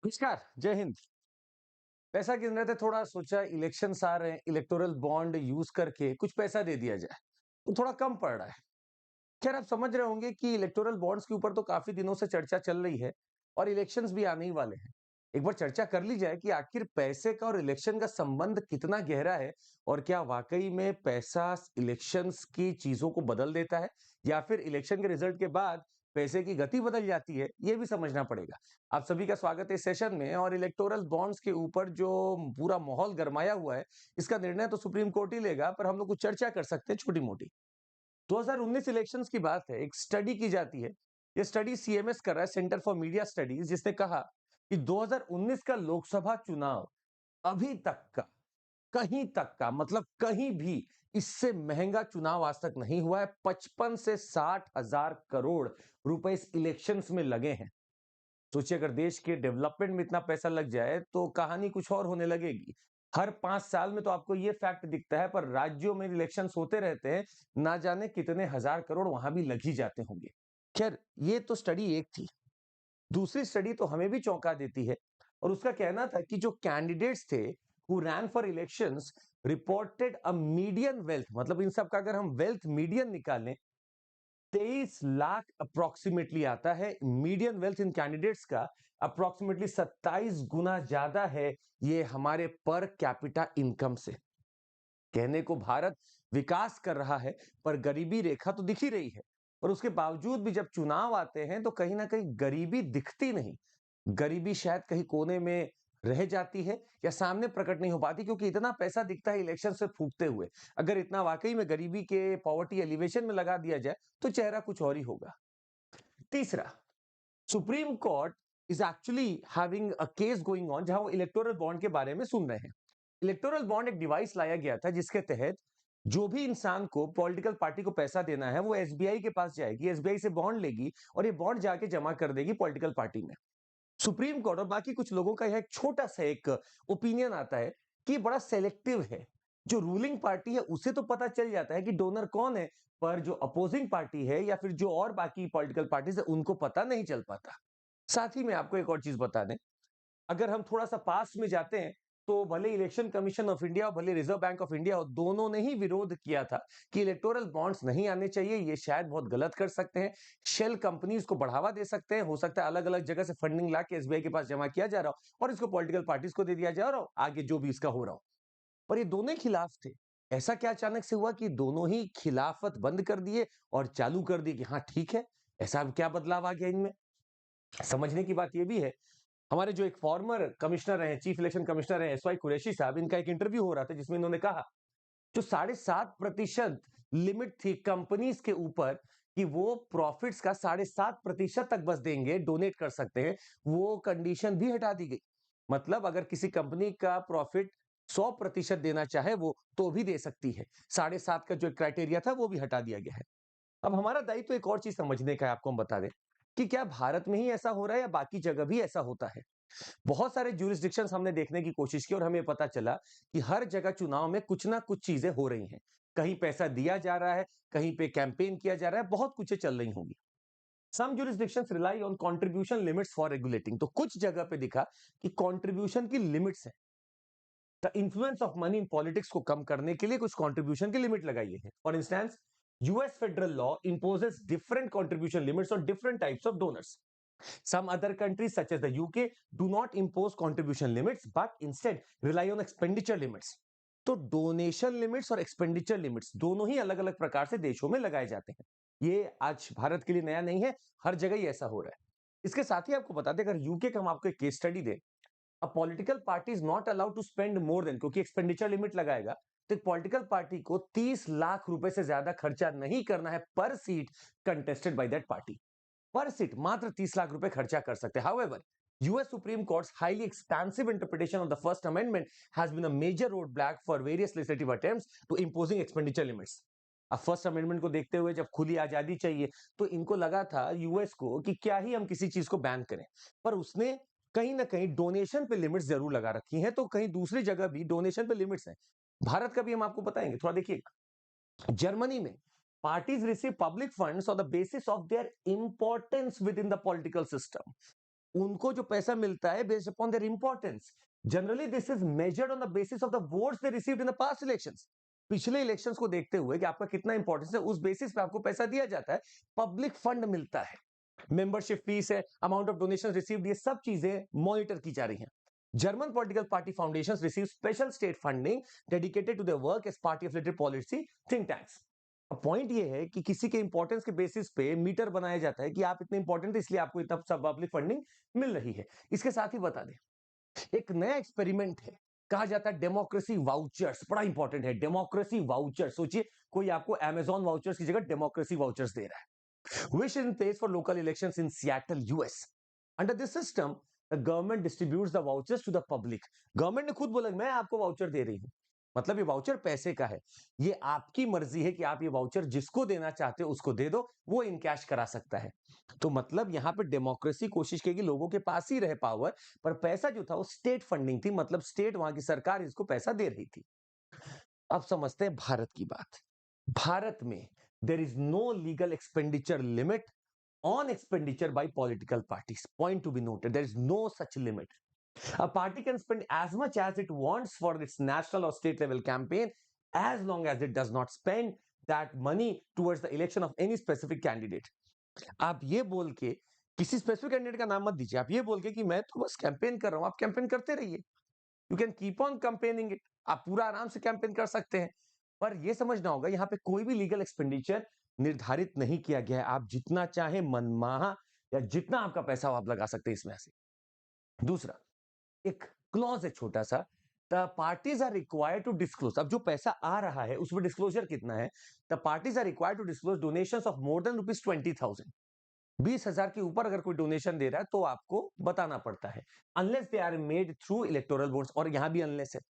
नमस्कार, जय हिंद। पैसा गिन रहे थे, थोड़ा सोचा इलेक्शंस आ रहे हैं, इलेक्टोरल बॉन्ड यूज करके कुछ पैसा दे दिया जाए, तो थोड़ा कम पड़ रहा है। खैर, आप समझ रहे होंगे कि इलेक्टोरल बॉन्ड्स के ऊपर तो काफी दिनों से चर्चा चल रही है और इलेक्शंस भी आने ही वाले हैं। एक बार चर्चा कर ली जाए कि आखिर पैसे का और इलेक्शन का संबंध कितना गहरा है और क्या वाकई में पैसा इलेक्शंस की चीजों को बदल देता है या फिर इलेक्शन के रिजल्ट के बाद पैसे की गति बदल जाती है, ये भी समझना पड़ेगा। आप सभी का स्वागत है इस सेशन में। और इलेक्टोरल बॉन्ड्स के ऊपर जो पूरा माहौल गरमाया हुआ है, इसका निर्णय तो सुप्रीम कोर्ट ही लेगा, पर हम लोग कुछ चर्चा कर सकते हैं छोटी मोटी। 2019 इलेक्शंस की बात है, एक स्टडी की जाती है। ये स्टडी सीएमएस कर रहा है, सेंटर फॉर मीडिया स्टडीज, जिसने कहा कि 2019 का लोकसभा चुनाव अभी तक का, कहीं तक का मतलब कहीं भी इससे महंगा चुनाव आज तक नहीं हुआ है। 55 से 60 हजार करोड़ रुपए इस इलेक्शंस में लगे हैं। सोचिए, अगर देश के डेवलपमेंट में इतना पैसा लग जाए तो कहानी कुछ और होने लगेगी। हर 5 साल में तो आपको ये फैक्ट दिखता है, पर राज्यों में इलेक्शंस होते रहते हैं, ना जाने कितने हजार करोड़ वहां भी लग ही जाते होंगे। खैर, ये तो स्टडी एक थी। दूसरी स्टडी तो हमें भी चौंका देती है, और उसका कहना था कि जो कैंडिडेट्स थे who rain for elections reported a median wealth, मतलब इन सब का अगर हम वेल्थ मीडियन निकालें, 23 लाख अप्रोक्सीमेटली आता है। मीडियन वेल्थ इन कैंडिडेट्स का अप्रोक्सीमेटली 27 गुना ज्यादा है, ये हमारे पर कैपिटा इनकम से। कहने को भारत विकास कर रहा है, पर गरीबी रेखा तो दिख ही रही है। और उसके बावजूद भी जब चुनाव आते हैं तो कहीं ना कहीं गरीबी दिखती नहीं। गरीबी शायद कहीं कोने में रह जाती है या सामने प्रकट नहीं हो पाती, क्योंकि इतना पैसा दिखता है इलेक्शन से फूकते हुए। अगर इतना वाकई में गरीबी के पॉवर्टी एलिवेशन में लगा दिया जाए तो चेहरा कुछ और ही होगा। तीसरा, supreme court is actually having a case going on, जहां वो इलेक्टोरल बॉन्ड के बारे में सुन रहे हैं। इलेक्टोरल बॉन्ड एक डिवाइस लाया गया था जिसके तहत जो भी इंसान को पॉलिटिकल पार्टी को पैसा देना है, वो एसबीआई के पास जाएगी, एसबीआई से बॉन्ड लेगी और ये बॉन्ड जाके जमा कर देगी पॉलिटिकल पार्टी में। सुप्रीम कोर्ट और बाकी कुछ लोगों का यह एक छोटा सा एक ओपिनियन आता है कि बड़ा सेलेक्टिव है। जो रूलिंग पार्टी है उसे तो पता चल जाता है कि डोनर कौन है, पर जो अपोजिंग पार्टी है या फिर जो और बाकी पॉलिटिकल पार्टीज है, उनको पता नहीं चल पाता। साथ ही में आपको एक और चीज बता दें, अगर हम थोड़ा सा पास में जाते हैं, तो भले इलेक्शन कमीशन ऑफ इंडिया और भले रिजर्व बैंक ऑफ इंडिया, दोनों ने ही विरोध किया था कि इलेक्टोरल बॉन्ड्स नहीं आने चाहिए, ये शायद बहुत गलत कर सकते हैं, शेल कंपनीज को बढ़ावा दे सकते हैं, हो सकता है अलग अलग जगह से फंडिंग ला के एसबीआई के पास जमा किया जा रहा हो और इसको पॉलिटिकल पार्टीज को दे दिया जा रहा हो, आगे जो भी इसका हो रहा हो। पर ये दोनों ही खिलाफ थे। ऐसा क्या अचानक से हुआ कि दोनों ही खिलाफत बंद कर दिए और चालू कर दिए कि हाँ ठीक है? ऐसा क्या बदलाव आ गया इनमें? समझने की बात यह भी है, हमारे जो एक फॉर्मर कमिश्नर हैं, चीफ इलेक्शन कमिश्नर हैं, एसवाई कुरैशी साहब, इनका एक इंटरव्यू हो रहा था जिसमें इन्होंने कहा जो 7.5% लिमिट थी कंपनीज के ऊपर कि वो प्रॉफिट्स का 7.5% तक बस देंगे, डोनेट कर सकते हैं, वो कंडीशन भी हटा दी गई। मतलब अगर किसी कंपनी का प्रॉफिट 100% देना चाहे वो तो भी दे सकती है। 7.5 का जो क्राइटेरिया था वो भी हटा दिया गया है। अब हमारा दायित्व एक और चीज समझने का है, आपको हम बता दें कि क्या भारत में ही ऐसा हो रहा है या बाकी जगह भी ऐसा होता है। बहुत सारे ज्यूरिसडिक्शंस हमने देखने की कोशिश की और हमें पता चला कि हर जगह चुनाव में कुछ ना कुछ चीजें हो रही हैं। कहीं पैसा दिया जा रहा है, कहीं पे कैंपेन किया जा रहा है, बहुत कुछ चल रही होंगी। Some jurisdictions rely on contribution limits for regulating, तो कुछ जगह पे दिखा कि कंट्रीब्यूशन की लिमिट्स है। The influence of money in politics को कम करने के लिए कुछ कंट्रीब्यूशन की लिमिट लगाई है। For instance, US federal law imposes different contribution limits on different types of donors. Some other countries, such as the UK, do not impose contribution limits, but instead rely on expenditure limits. तो donation limits और expenditure limits दोनों ही अलग अलग प्रकार से देशों में लगाए जाते हैं। ये आज भारत के लिए नया नहीं है, हर जगह ही ऐसा हो रहा है। इसके साथ ही आपको बता दें, अगर यूके का हम आपको एक केस स्टडी दें, a political party is not allowed to spend more than, क्योंकि एक्सपेंडिचर लिमिट लगाएगा, तो एक पॉलिटिकल पार्टी को 30 लाख रुपए से ज्यादा खर्चा नहीं करना है पर seat contested by that party. पर सीट मात्र 30 लाख रुपए खर्चा कर सकते हैं। However, US Supreme Court's highly expansive interpretation of the First Amendment has been a major roadblock for various legislative attempts to imposing expenditure limits. अब फर्स्ट अमेंडमेंट को देखते हुए जब खुली आजादी चाहिए, तो इनको लगा था यूएस को कि क्या ही हम किसी चीज को बैन करें, पर उसने कहीं ना कहीं डोनेशन पे लिमिट्स जरूर लगा रखी हैं, तो कहीं दूसरी जगह भी डोनेशन पे लिमिट्स हैं। भारत का भी हम आपको बताएंगे, थोड़ा देखिए। जर्मनी में parties receive public funds on the basis of their importance within the political system. उनको जो पैसा मिलता है based upon their importance. Generally this is measured on the basis of the votes they received in the past elections. पिछले elections को देखते हुए कि आपका कितना इंपॉर्टेंस है, उस बेसिस पे आपको पैसा दिया जाता है, पब्लिक फंड मिलता है, मेंबरशिप फीस है, अमाउंट ऑफ डोनेशन रिसीव्ड, ये सब चीजें मॉनिटर की जा रही हैं। German political party foundations receive special state funding dedicated to their work as party affiliated policy think tanks. अब पॉइंट ये है कि किसी के इंपॉर्टेंस के बेसिस पे मीटर बनाया जाता है कि आप इतने इंपॉर्टेंट है इसलिए आपको इतना सब पब्लिक फंडिंग मिल रही है। इसके साथ ही बता दें, एक नया एक्सपेरिमेंट है, कहा जाता है डेमोक्रेसी वाउचर्स। बड़ा इंपॉर्टेंट है डेमोक्रेसी वाउचर। सोचिए कोई आपको अमेजॉन वाउचर्स की जगह डेमोक्रेसी वाउचर्स दे रहा है। which is in place for local elections in Seattle, US. Under this system, the government distributes the vouchers to the public. Government ने खुद बोला मैं आपको वाउचर दे रही हूं, मतलब ये वाउचर पैसे का है, ये आपकी मर्जी है कि आप ये वाउचर जिसको देना चाहते हो उसको दे दो, वो इन कैश करा सकता है। तो मतलब यहां पे डेमोक्रेसी कोशिश की लोगों के पास ही रहे पावर, पर पैसा जो था वो स्टेट फंडिंग थी, मतलब स्टेट वहां की सरकार इसको पैसा दे रही थी। अब समझते हैं भारत की बात। भारत में there is no legal expenditure limit on expenditure by political parties. Point to be noted, there is no such limit. A party can spend as much as it wants for its national or state level campaign as long as it does not spend that money towards the election of any specific candidate. आप ये बोल के किसी specific candidate का नाम मत दीजिए, आप ये बोल के कि मैं तो बस कैंपेन कर रहा हूं, आप कैंपेन करते रहिए, you can keep on campaigning it, आप पूरा आराम से कैंपेन कर सकते हैं। पर यह समझना होगा यहां पे कोई भी लीगल एक्सपेंडिचर निर्धारित नहीं किया गया है, आप जितना चाहे मनमाहा या जितना आपका पैसा हो आप लगा सकते हैं इसमें से। दूसरा एक क्लॉज है छोटा सा, the parties are required to disclose. अब जो पैसा आ रहा है उसमें डिस्क्लोजर कितना है, the parties are required to disclose donations of more than ₹20,000। 20,000 के ऊपर अगर कोई डोनेशन दे रहा है तो आपको बताना पड़ता है, unless they are made through electoral bonds. और यहां भी अनलेस है,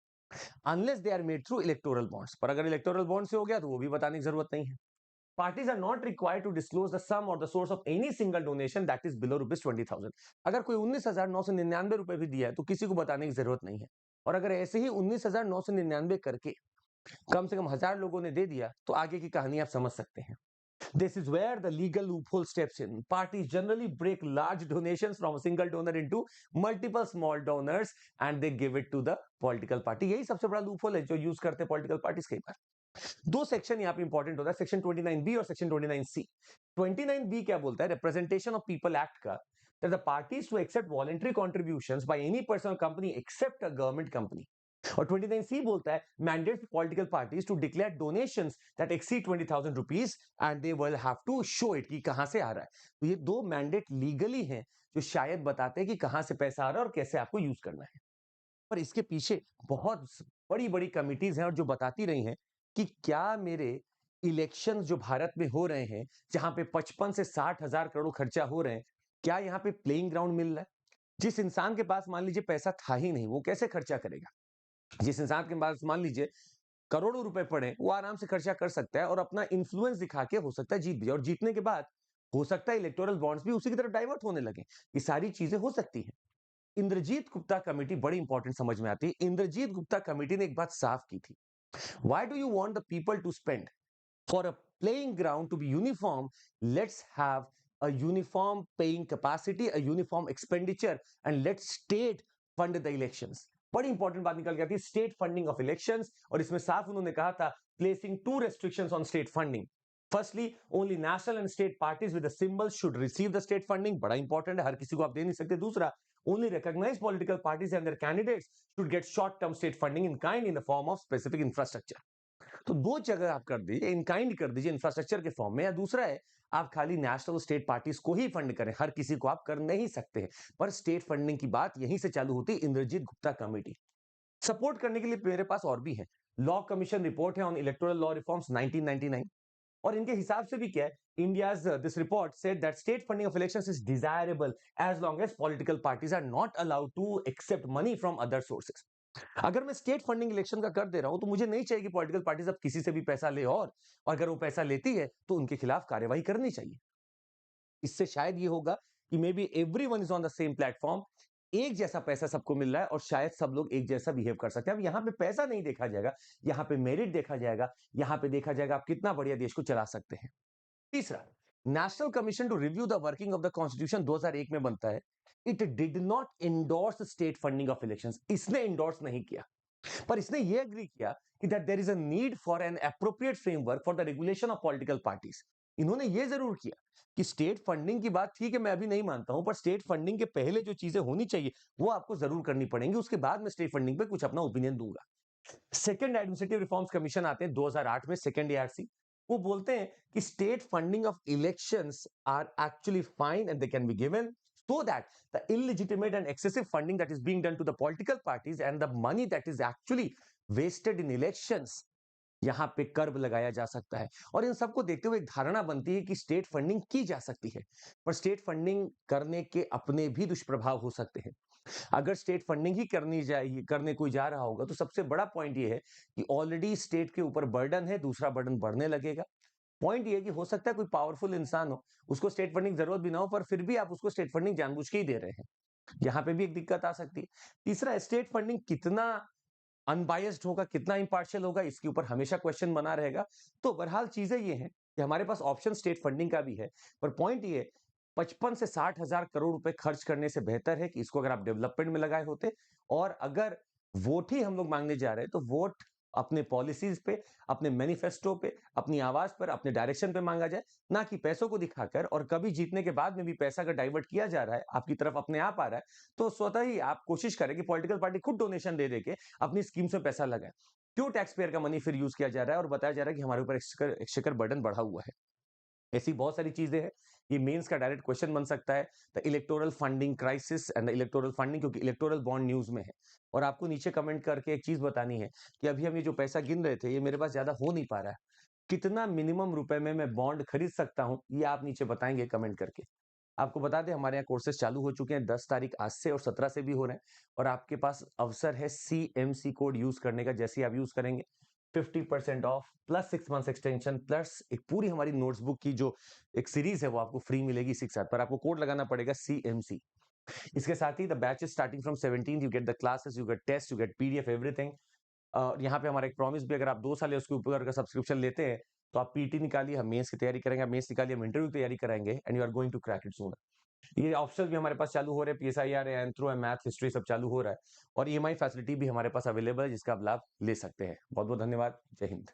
unless they are made through electoral bonds. पर अगर इलेक्टोरल बॉन्ड से हो गया तो वो भी बताने की जरूरत नहीं है। Parties are not required to disclose the sum or the source of any single donation that is below ₹20,000. अगर कोई 19,999 रुपए भी दिया है तो किसी को बताने की जरूरत नहीं है। और अगर ऐसे ही 19,999 करके कम से कम 1,000 लोगों ने दे दिया तो आगे की कहानी आप समझ सकते हैं। This is where the legal loophole steps in. Parties generally break large donations from a single donor into multiple small donors and they give it to the political party. यही सबसे बड़ा loophole है जो यूज करते हैं political parties कई बार। दो section यहाँ पे इंपॉर्टेंट होता है, सेक्शन 29B और सेक्शन 29C। 29B क्या बोलता है, रिप्रेजेंटेशन ऑफ पीपल एक्ट का, that the parties to accept voluntary contributions by any person or company except a government company. और 29C बोलता है mandates political parties to declare donations that exceed 20,000 rupees and they will have to show it कि कहां से आ रहा है। तो ये दो मैंडेट लीगली हैं जो शायद बताते हैं कि कहां से पैसा आ रहा है और कैसे आपको यूज करना है। पर इसके पीछे बहुत बड़ी बड़ी कमिटीज हैं और जो बताती रही हैं कि क्या मेरे इलेक्शंस जो भारत में हो रहे हैं, जहां पे 55 से 60,000 करोड़ खर्चा हो रहे हैं, क्या यहाँ पे प्लेइंग ग्राउंड मिल रहा है? जिस इंसान के पास मान लीजिए पैसा था ही नहीं, वो कैसे खर्चा करेगा? जिस इंसान के पास मान लीजिए करोड़ों रुपए पड़े, वो आराम से खर्चा कर सकता है और अपना इन्फ्लुएंस दिखा के हो सकता है जीत भी, और जीतने के बाद हो सकता है इलेक्टोरल बॉन्ड्स भी उसी की तरफ डाइवर्ट होने लगे। ये सारी चीजें हो सकती हैं। इंद्रजीत गुप्ता कमेटी बड़ी इंपॉर्टेंट समझ में आती है। इंद्रजीत गुप्ता कमेटी ने एक बात साफ की थी, why do you want the people to spend? For a playing ground to be uniform, let's have a uniform paying capacity, a uniform expenditure, and let state fund the elections. बड़ी important बात निकल के आती है, state funding of elections. और इसमें साफ उन्होंने कहा था, placing two restrictions on state funding. Firstly, only national and state parties with the symbol should receive the state funding. बड़ा इंपॉर्टेंट है, हर किसी को आप दे नहीं सकते। दूसरा, only recognized political parties and their candidates should get short-term state funding in kind in the form of specific infrastructure. तो दो जगह आप कर दीजिए, इन काइंड कर दीजिए इंफ्रास्ट्रक्चर के फॉर्म में, या दूसरा है आप खाली नेशनल स्टेट पार्टीज को ही फंड करें, हर किसी को आप कर नहीं सकते हैं। पर स्टेट फंडिंग की बात यहीं से चालू होती है। इंद्रजीत गुप्ता कमेटी सपोर्ट करने के लिए मेरे पास और भी है, लॉ कमीशन रिपोर्ट है ऑन इलेक्टोरल लॉ रिफॉर्म्स 1999, और इनके हिसाब से भी क्या है, India's this report said that state funding of elections is desirable as long as political parties are not allowed to accept money from other sources. अगर मैं स्टेट फंडिंग इलेक्शन का कर दे रहा हूं तो मुझे नहीं चाहिए कि पॉलिटिकल पार्टीज अब किसी से भी पैसा ले, और अगर वो पैसा लेती है तो उनके खिलाफ कार्यवाही करनी चाहिए। इससे शायद ये होगा कि may be everyone is on the same platform, एक जैसा पैसा सबको मिल रहा है और शायद सब लोग एक जैसा बिहेव कर सकते हैं। अब यहाँ पे पैसा नहीं देखा जाएगा, यहाँ पे मेरिट देखा जाएगा, यहाँ पे देखा जाएगा आप कितना बढ़िया देश को चला सकते हैं। तीसरा, national commission to review the working of the constitution 2001 में बनता है। It did not endorse state funding of elections, इसने इंडोर्स नहीं किया, पर इसने ये एग्री किया कि that there is a need for an appropriate framework for the regulation of political parties. इन्होंने ये जरूर किया कि स्टेट फंडिंग की बात ठीक है, मैं अभी नहीं मानता हूं, पर स्टेट फंडिंग के पहले जो चीजें होनी चाहिए वो आपको जरूर करनी पड़ेंगी, उसके बाद मैं स्टेट फंडिंग पे कुछ अपना ओपिनियन दूंगा। सेकंड एडमिनिस्ट्रेटिव रिफॉर्म्स कमीशन आते हैं 2008 में, सेकंड एआरसी। वो बोलते हैं कि state funding of elections are actually fine and they can be given so that the illegitimate and excessive funding that is being done to the political parties and the money that is actually wasted in elections, यहां पे कर्ब लगाया जा सकता है। और इन सबको देखते हुए एक धारणा बनती है कि स्टेट फंडिंग की जा सकती है, पर स्टेट फंडिंग करने के अपने भी दुष्प्रभाव हो सकते हैं। अगर स्टेट फंडिंग ही करने कोई जा रहा होगा तो सबसे बड़ा पॉइंट ये है कि ऑलरेडी स्टेट के ऊपर बर्डन है, दूसरा बर्डन बढ़ने लगेगा। पॉइंट ये कि हो सकता है कोई पावरफुल इंसान हो, उसको स्टेट फंडिंग जरूरत भी ना हो, पर फिर भी आप उसको स्टेट फंडिंग जानबूझ के ही दे रहे हैं। यहाँ पे भी एक दिक्कत आ सकती है। तीसरा, स्टेट फंडिंग कितना अनबायस्ड होगा, कितना इंपार्शियल होगा, इसके ऊपर हमेशा क्वेश्चन बना रहेगा। तो बहरहाल चीजें ये हैं कि हमारे पास ऑप्शन स्टेट फंडिंग का भी है, पर पॉइंट ये 55 से 60 हजार करोड़ रुपए खर्च करने से बेहतर है कि इसको अगर आप डेवलपमेंट में लगाए होते, और अगर वोट ही हम लोग मांगने जा रहे हैं तो वोट अपने पॉलिसीज पे, अपने मैनिफेस्टो पे, अपनी आवाज पर, अपने डायरेक्शन पे मांगा जाए, ना कि पैसों को दिखाकर। और कभी जीतने के बाद में भी पैसा अगर डाइवर्ट किया जा रहा है, आपकी तरफ अपने आप आ रहा है, तो स्वतः ही आप कोशिश करें कि पॉलिटिकल पार्टी खुद डोनेशन दे के अपनी स्कीम्स में पैसा लगाए। क्यों टैक्स पेयर का मनी फिर यूज किया जा रहा है और बताया जा रहा है कि हमारे ऊपर एक्सचेकर बर्डन बढ़ा हुआ है। ऐसी बहुत सारी चीजें हैं। ये मेंस का डायरेक्ट क्वेश्चन बन सकता है, the electoral funding crisis and the electoral funding, क्योंकि इलेक्टोरल बॉन्ड न्यूज में है। और आपको नीचे कमेंट करके एक चीज बतानी है कि अभी हम ये जो पैसा गिन रहे थे, ये मेरे पास ज्यादा हो नहीं पा रहा है, कितना मिनिमम रुपए में मैं बॉन्ड खरीद सकता हूं, ये आप नीचे बताएंगे कमेंट करके। आपको बता दें, हमारे यहाँ कोर्सेज चालू हो चुके हैं, 10 तारीख आज से और 17 से भी हो रहे हैं। और आपके पास अवसर है CMC कोड यूज करने का। जैसे आप यूज करेंगे 50% of plus 6 months extension plus एक पूरी हमारी नोट्सबुक की जो एक सीरीज है वो आपको फ्री मिलेगी इसी के साथ। पर आपको कोड लगाना पड़ेगा CMC। इसके साथ ही the batch is starting from 17th, you get the classes, you get test, you get PDF, everything. यहाँ पे हमारा एक प्रॉमिस भी, अगर आप 2 साल या उसके ऊपर का सब्सक्रिप्शन लेते हैं तो आप PT निकालिए, हम मेंस की तैयारी करेंगे, मेंस निकालिए, हम इंटरव्यू की तैयारी कराएंगे, and you are going to crack it soon. ये ऑप्शनल भी हमारे पास चालू हो रहे हैं, PSIR है, एंथ्रो है, मैथ, हिस्ट्री सब चालू हो रहा है। और EMI फैसिलिटी भी हमारे पास अवेलेबल है जिसका आप लाभ ले सकते हैं। बहुत बहुत धन्यवाद। जय हिंद।